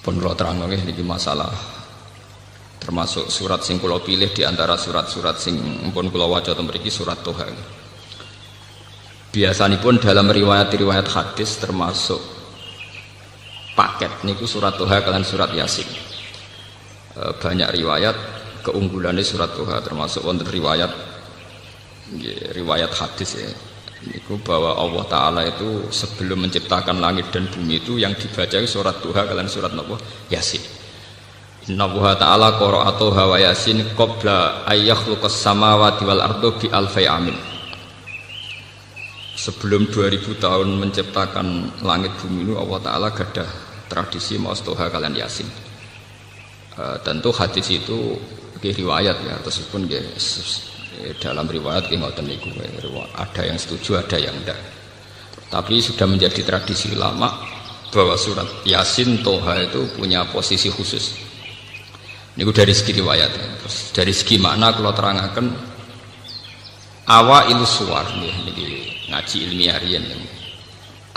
Pun kula terangno nggih niki masalah termasuk surat sing kula pilih di antara surat-surat sing pun kula waca teng mriki surat Toha. Biasanipun dalam riwayat-riwayat hadis termasuk paket niku surat Toha kalian surat Yasin. Banyak riwayat keunggulannya surat Toha, termasuk wonten riwayat hadis ya. Niku bahwa Allah Ta'ala itu sebelum menciptakan langit dan bumi itu yang dibaca surat Duha kalian surat Nabi Yasin. Inna Allah Ta'ala qara'a Toha wa Yasin qabla ayyakhluqas samawati wal ardo bi alfai amin. Sebelum 2000 tahun menciptakan langit bumi itu Allah Ta'ala gadah tradisi maos Toha kalian Yasin. Tentu hadis itu riwayat ya, tersebut dalam riwayat ngoten niku ada yang setuju ada yang enggak, tapi sudah menjadi tradisi lama bahwa surat Yasin Toha itu punya posisi khusus niku dari segi riwayat. Terus dari segi makna kalau terangkan awailu suwar niki ngaji ilmiah riyen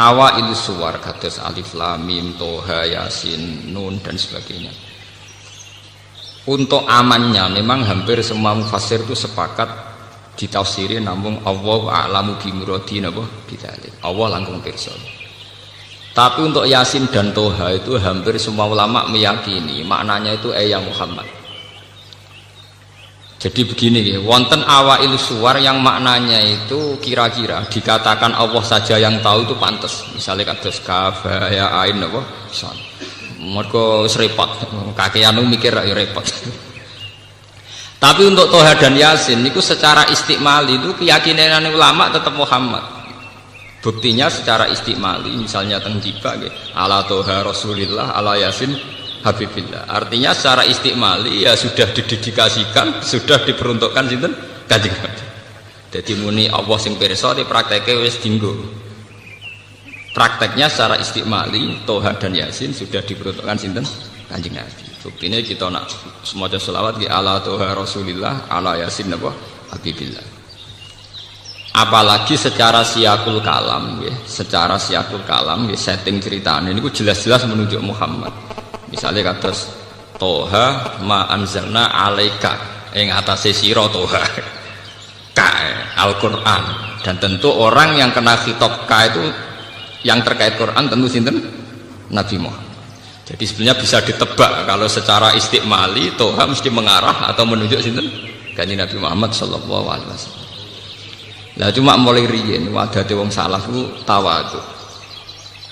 awailu suwar kados alif lam mim Toha Yasin Nun dan sebagainya. Untuk amannya memang hampir semua mufassir itu sepakat ditafsiri namun Allah a'lamu bi muradi napa bidzalik. Allah langkung pirsa. Tapi untuk Yasin dan Toha itu hampir semua ulama meyakini maknanya itu ya Muhammad. Jadi begini ya, wonten awail suwar yang maknanya itu kira-kira dikatakan Allah saja yang tahu itu pantas. Misalnya kados kaf ya ain napa son. Mergo repot, kakean mikir ya repot. Tapi untuk Toha dan Yasin itu secara istiqmali itu keyakinan ulama tetap Muhammad. Buktinya secara istiqmali misalnya teng tiba ala Toha Rasulillah ala Yasin Habibillah. Artinya secara istiqmali ya sudah didedikasikan, sudah diperuntukkan sinten Kanjeng Nabi. Jadi muni Allah sing pirsa diprakteke wis dinggo. Prakteknya secara istiqmali Toha dan Yasin sudah diperuntukkan sinten Kanjeng Nabi. Buktinya kita nak semaca selawat di ala Toha Rasulillah ala Yasin apa Habibillah. Apalagi secara siakul kalam ya, secara siakul kalam ya, setting ceritanya ini jelas-jelas menunjuk Muhammad. Misalnya kados Toha ma anzalna alaika ing atase sira Toha ka Al-Qur'an, dan tentu orang yang kena khitab ka itu yang terkait Quran tentu sinten Nabi Muhammad. Jadi sebenarnya bisa ditebak kalau secara istiqmali Toha mesti mengarah atau menunjuk sinten Kanjeng Nabi Muhammad sallallahu alaihi wasallam. Lah cuma mulai riyen wadate wong salaf ku tawadhu.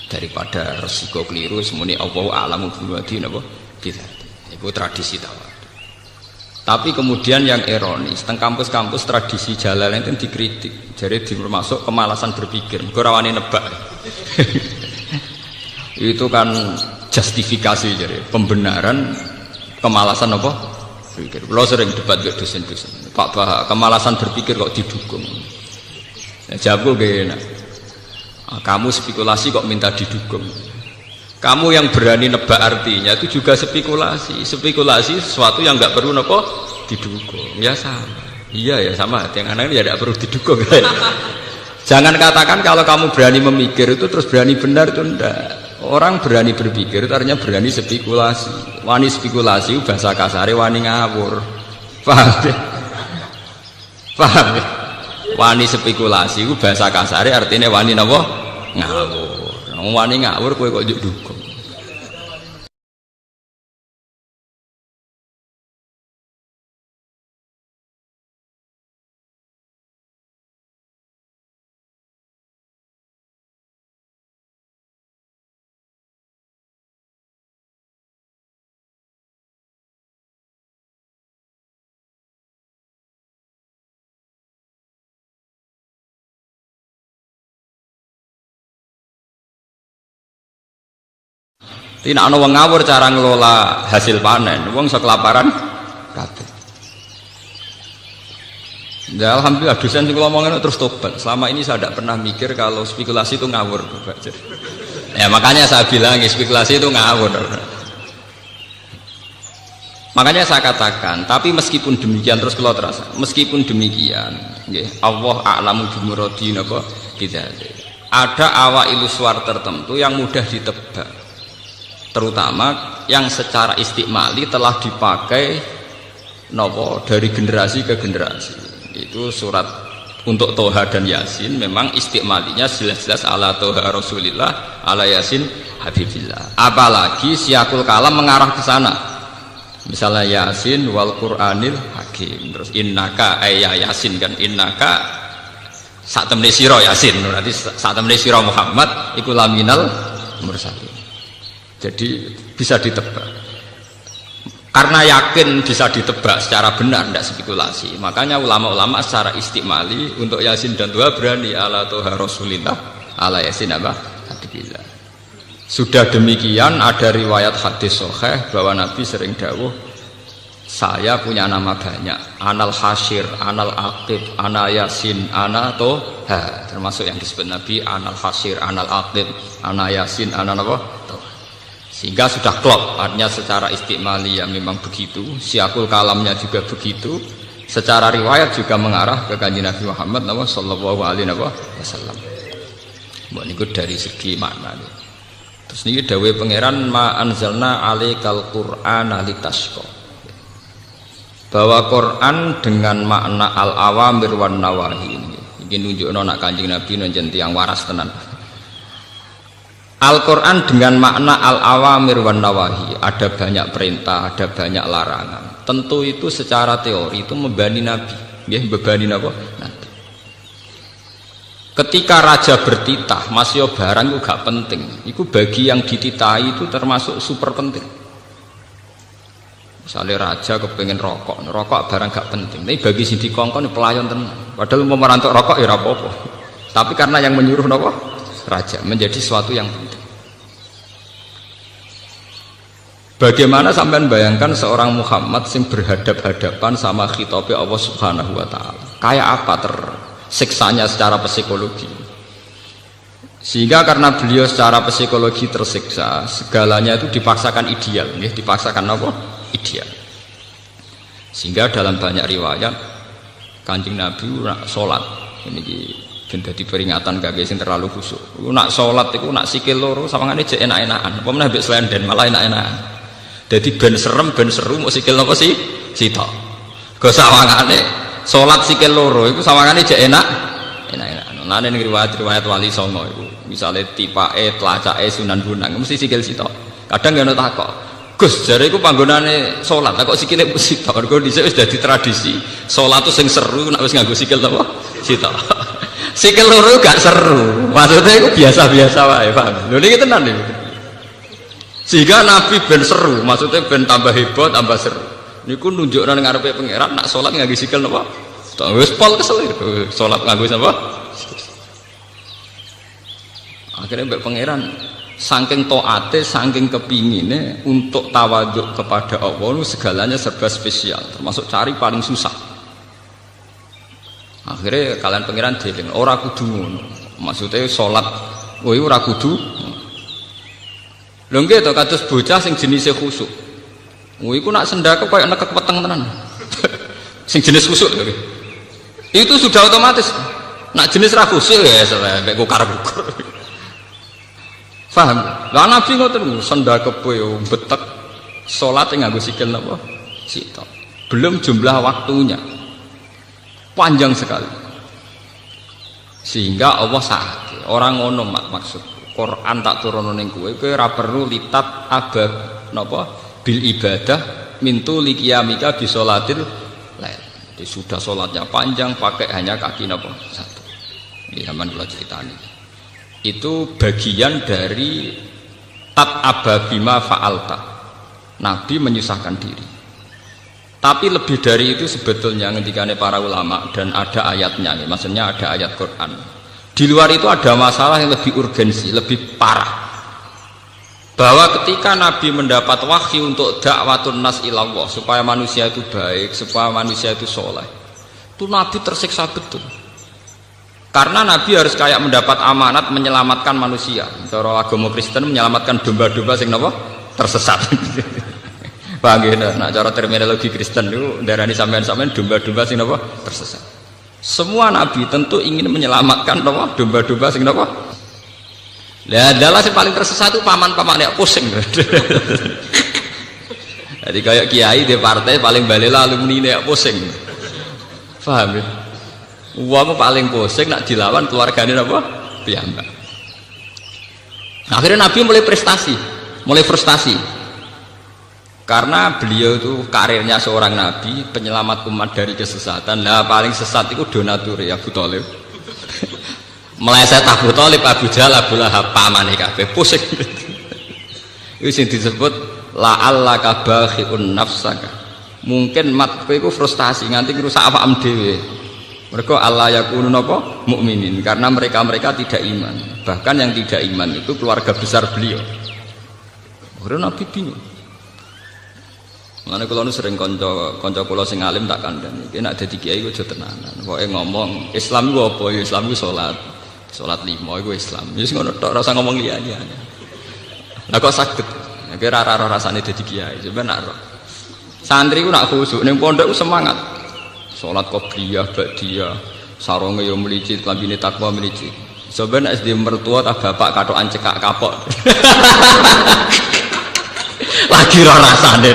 Daripada resiko keliru semuni Allah a'lamu bi napa bidzati. Iku tradisi tawadhu. Tapi kemudian yang ironis, teng kampus-kampus tradisi Jalalain itu dikritik. Jadi termasuk kemalasan berpikir, ora wani nebak. Itu kan justifikasi jadi pembenaran kemalasan apa? Berpikir. Kalau sering debat dengan dosen-dosen, Pak Bah, kemalasan berpikir kok didukung? Ya, jawab gue enak. Kamu spekulasi kok minta didukung? Kamu yang berani nebak artinya itu juga spekulasi. Spekulasi sesuatu yang nggak perlu apa didukung. Ya sama. Iya ya sama. Yang anak ini ya tidak perlu didukung. Jangan katakan kalau kamu berani memikir itu terus berani benar itu enggak. Orang berani berpikir itu artinya berani spekulasi. Wani spekulasi bahasa kasare wani ngawur. Paham? Paham? Wani spekulasi itu bahasa kasare artinya wani napa? Ngawur. Wani ngawur kowe kok dukung. Tidak ana wong ngawur cara ngelola hasil panen, wong iso kelaparan kabeh. Ya alhamdulillah dosen sing ngomongin terus tobat. Selama ini saya tidak pernah mikir kalau spekulasi itu ngawur. Ya makanya saya bilang spekulasi itu ngawur. Makanya saya katakan, tapi meskipun demikian terus kalau terasa, meskipun demikian, Allah a'lamu bimuradi napa bidzalik. Ada awailu suwar tertentu yang mudah ditebak. terutama yang secara istikmali telah dipakai dari generasi ke generasi. Itu surat untuk Toha dan Yasin memang istikmalinya jelas-jelas ala Toha Rasulillah, ala Yasin Habibillah. Apalagi siakul kalam mengarah ke sana. Misalnya Yasin wal Qur'anil Hakim, terus innaka ayya Yasin kan, innaka sak temne sira Yasin, berarti sak temne sira Muhammad iku laminal mursalin. Jadi bisa ditebak. Karena yakin bisa ditebak secara benar, tidak spekulasi. Makanya ulama-ulama secara istikmali untuk Yasin dan Toha berani ala Toha Rasulillah, ala Yasin apa? Habibillah. Sudah demikian ada riwayat hadis sahih bahwa Nabi sering dawuh, saya punya nama banyak, anal Hasyir, anal Aqib, ana Yasin, ana Toha. Termasuk yang disebut Nabi anal Hasyir, anal Aqib, ana Yasin, ana apa? Sehingga sudah klop, artinya secara istikmali ya memang begitu, siakul kalamnya juga begitu, secara riwayat juga mengarah ke kanjeng Nabi Muhammad sallallahu alaihi wasallam. Mbok niku dari segi makna. Terus niki dawuh pangeran ma anzalna alaikal qur'ana litasqa. Bahwa Quran dengan makna al-awamir wan nawahi iki nunjukno nak kanjeng Nabi njen tiyang waras tenan. Al-Quran dengan makna al-awamir wan nawahi, ada banyak perintah, ada banyak larangan. Tentu itu secara teori itu membebani Nabi, membebani Nabi. Ketika raja bertitah, masih barang itu gak penting. Itu bagi yang dititahi itu termasuk super penting. Misalnya raja kepengen rokok barang gak penting. Tapi bagi sing dikongkon pelayan tenan. Padahal mau merantuk rokok ya apa-apa. Tapi karena yang menyuruh raja menjadi sesuatu yang penting. Bagaimana sampean bayangkan seorang Muhammad yang berhadap-hadapan sama khitabnya Allah Subhanahu wa taala. Kayak apa tersiksanya secara psikologi. Sehingga karena beliau secara psikologi tersiksa, segalanya itu dipaksakan ideal, dipaksakan apa? Ideal. Sehingga dalam banyak riwayat Kanjeng Nabi nak salat ini jadi peringatan kaki sing terlalu khusyuk. Nak sholat itu nak sikil loro sawangane jek enak-enakan. Apa meneh mbek slenden malah enak-enakan. Jadi ben serem ben seru mau sikil napa sih? Sitok. Go sawangane sholat sikil loro iku sawangane jek enak-enakan. Lan ning riwayat wali songo iku misale tipake tlacake Sunan Bonang mesti sikil sitok. Kadang ya ono takok. Gus jare iku panggonane sholat kok sikile sitok. Mergo dhisik wis dadi tradisi. Sholat tuh sing seru nek wis nganggo sikil napa? Sitok. Sikil loro gak seru, maksudnya itu biasa-biasa wae, paham? Lho niki tenan niku. Sehingga Nabi ben seru, maksudnya ben tambah heboh, tambah seru. Niku nunjukna ning ngarepe pangeran nak salat nganggo sikil napa? Wis pol kesel salat nganggo napa? Akhirnya mbek pangeran saking taate, saking kepingine untuk tawaduk kepada Allah segalanya serba spesial, termasuk cari paling susah. Akhirnya kalian pangeran dieling ora kudu ngono. Maksudnya salat kowe ora kudu. Lho nggih to kados bocah sing jenise khusyuk. Kowe iku nak sendake koyo nekek weteng tenan. Sing jenis khusyuk lho. Itu sudah otomatis. Nak jenis ra khusyuk ya sampe kukar-kukur. Paham? Lah Nabi ngoten sendake kowe betek salat nganggo sikil napa? Sitok. Belum jumlah waktunya. Panjang sekali sehingga Allah sakit orang ngono maksud Quran tak turun ning kowe ora perlu litat abab napa bil ibadah mintu liqiyamika bi sholatil lail. Jadi sudah sholatnya panjang pakai hanya kaki napa satu. Ini zaman kula ceritani. Itu bagian dari tat ababima fa'alta. Nabi menyusahkan diri. Tapi lebih dari itu sebetulnya ngendikane para ulama dan ada ayatnya nih, maksudnya ada ayat Quran. Di luar itu ada masalah yang lebih urgensi, lebih parah. Bahwa ketika Nabi mendapat wahyu untuk dakwatun nas ilallah, supaya manusia itu baik, supaya manusia itu soleh, itu Nabi tersiksa betul. Karena Nabi harus kayak mendapat amanat menyelamatkan manusia. Cara agama Kristen menyelamatkan domba-domba sing napa? Tersesat. Paham ya, nah cara terminologi Kristen itu darani sampean-sampean domba-domba sing napa tersesat. Semua nabi tentu ingin menyelamatkan napa domba-domba sing napa. Lah adalah yang paling tersesat itu paman-paman yang pusing. Jadi kayak kiai di partai paling balela alumni yang pusing. Paham ya? Uang paling pusing nak dilawan keluarganya apa? Piyambak. Akhirnya Nabi mulai frustasi. Karena beliau itu karirnya seorang Nabi, penyelamat umat dari kesesatan. Nah paling sesat itu donatur ya Abu Thalib. Meleset Abu Thalib, Abu Jahal, Abu Lahab, pamane kabeh pusing. Itu yang disebut la'allaka bakhi'un nafsaka. Mungkin mat kowe iku frustasi nganti ngrusak awakmu dhewe. Mereka Allah yakunu napa mukminin karena mereka tidak iman. Bahkan yang tidak iman itu keluarga besar beliau. Karena Nabi bingung. Mulane kula nu sering kanca kula sing alim tak kandhani. Iki nek dadi kiai aja tenanan. Pokoke ngomong Islam iku apa? Ya Islam iku salat. Salat 5 iku Islam. Wis ngono tok, ora usah ngomong liya-liya. Lah kok saged? Kira ora rasane dadi kiai. Sampeyan nak ro. Santri ku nak khusuk ning pondok ku semangat. Salat qobliyah, ba'diyah, sarunge yo mlicit, klambine takwa mlicit. Sampeyan nek SD mertua ta bapak katokan cekak kapok. Lagi ora rasane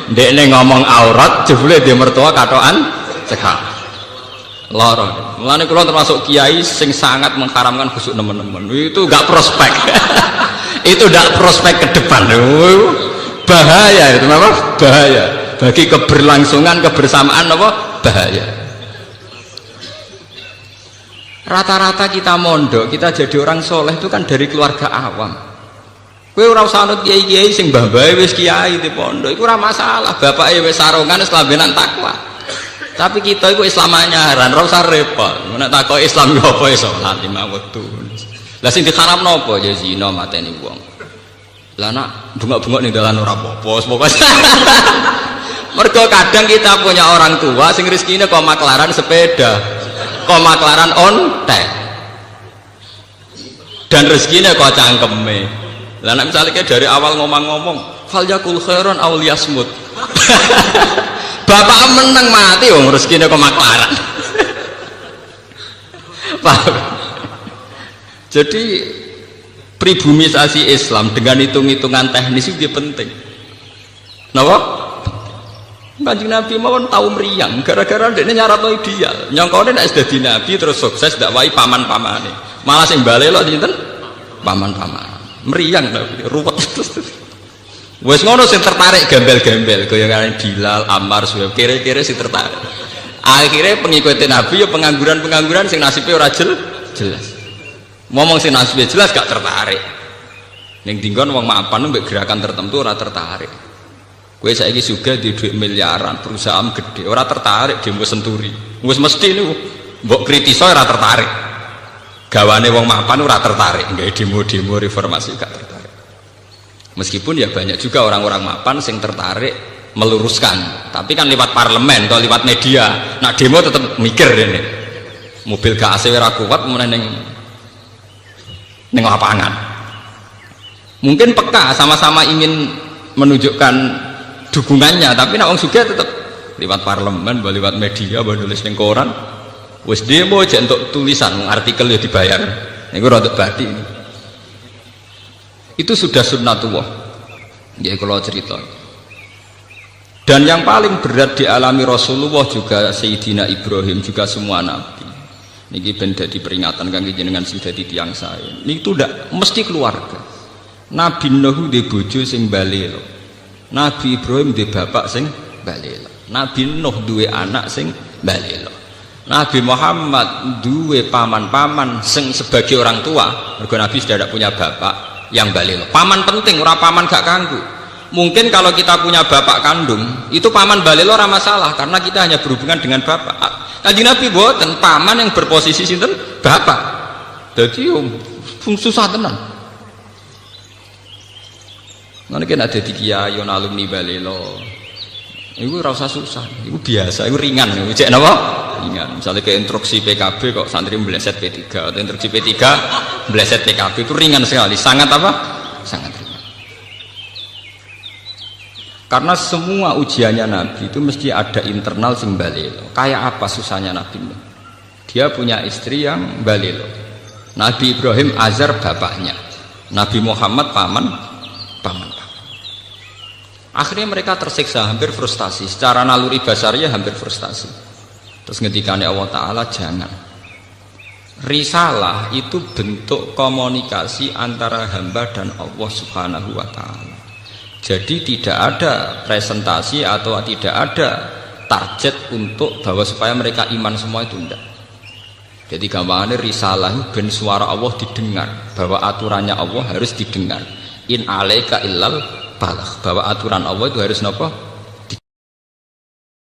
ndekne ngomong aurat jebule dia mertua katokan cekak lara. Mulane kula termasuk kiai sing sangat mengharamkan khusuk nemen-nemen. Itu enggak prospek. Itu enggak prospek ke depan. Bahaya itu apa? Bahaya bagi keberlangsungan kebersamaan apa? Bahaya. Rata-rata kita mondok, kita jadi orang soleh itu kan dari keluarga awam. Kowe ora usah anut kiai-kiai sing mbah-mbahe wis kiai di pondok iku ora masalah, bapake wis sarungan wis lambenan takwa. Tapi kita iku Islam anyaran, ora usah repot. Nek takoki Islam yo apa iso salat 5 wektu. Lah sing diharamno apa ya zina mateni wong. Lah nak bengok-bengok ning dalan ora apa-apa, pokoke. Mergo kadang kita punya orang tua sing rezekine kok maklaran sepeda, kok maklaran ontek. Dan rezekine kok cangkeme. Lah nek misalnya dari awal ngomong-ngomong fal yakul khairan aw liyasmut. Bapak menang mati wong rezekine kok maklaran. Paham? Jadi pribumisasi Islam dengan hitung-hitungan teknis itu dia penting. Napa? Kanjeng Nabi mawon tahu meriang gara-gara dekne nyaratno ideal. Nyongkone nek dadi nabi terus sukses ndak wae paman-pamane. Malah sing balelo sinten? Paman-paman. Meriang ruwet wes ngono sing tertarik gembel-gembel kaya Bilal, Ammar, Suhaib kira-kira sing tertarik. Akhirnya pengikuti Nabi ya pengangguran sing nasibnya ora jelas. Ngomong sing nasibnya jelas gak tertarik. Ning dinggon wong mapan mbek gerakan tertentu ora tertarik. Kowe saiki sugih di duit miliaran, perusahaan gede, ora tertarik demo senturi. Wis mesti niku mbok kritiso ora tertarik. Gawane wong mapan ora tertarik, nggak demo-demo reformasi gak tertarik. Meskipun ya banyak juga orang-orang mapan sing tertarik meluruskan, tapi kan lewat parlemen atau lewat media. Nah demo tetap mikir ini, mobil gak AC ora kuat meneng lapangan. Mungkin peka sama-sama ingin menunjukkan dukungannya, tapi nak wong sugih tetap lewat parlemen, lewat media, nulis ning koran. Wis demo aja untuk tulisan artikel ya dibayar. Niku rada badi ini. Itu sudah sunnatullah. Ya kalau cerita. Dan yang paling berat dialami Rasulullah juga Sayyidina Ibrahim juga semua nabi. Niki ben dadi peringatan kangge jenengan sing dadi tiyang saya. Niku ndak mesti keluarga. Nabi Nuh di bojo sing balelo. Nabi Ibrahim di bapak sing balelo. Nabi Nuh duwe anak sing balelo. Nabi Muhammad duwe paman-paman sing sebagai orang tua. Mergo Nabi sudah tidak punya bapak yang balelo. Paman penting, ora paman gak kanggu. Mungkin kalau kita punya bapak kandung, itu paman balelo ora masalah karena kita hanya berhubungan dengan bapak. Kanjeng Nabi boten paman yang berposisi sinten? Bapak. Dadi susah tenan. Nanti kan ada di kiai yon alumni balelo. Itu ora usah susah, itu biasa, itu ringan, itu cek napa? Ringan. Misalnya ke instruksi PKB kok santri meleset P3 atau instruksi P3 meleset PKB itu ringan sekali, sangat apa? Sangat ringan. Karena semua ujiannya Nabi itu mesti ada internal sing balelo. Kayak apa susahnya Nabi? Dia punya istri yang balelo. Nabi Ibrahim azar bapaknya. Nabi Muhammad paman. Akhirnya mereka tersiksa, hampir frustasi. Secara naluri basarnya hampir frustasi. Terus ngendikane Allah Ta'ala, jangan. Risalah itu bentuk komunikasi antara hamba dan Allah Subhanahu wa Ta'ala. Jadi tidak ada presentasi atau tidak ada target untuk bahwa supaya mereka iman semua, itu tidak. Jadi gampangannya risalah ben suara Allah didengar, bahwa aturannya Allah harus didengar. In alaika illal balagh, bahwa aturan Allah itu harus napa?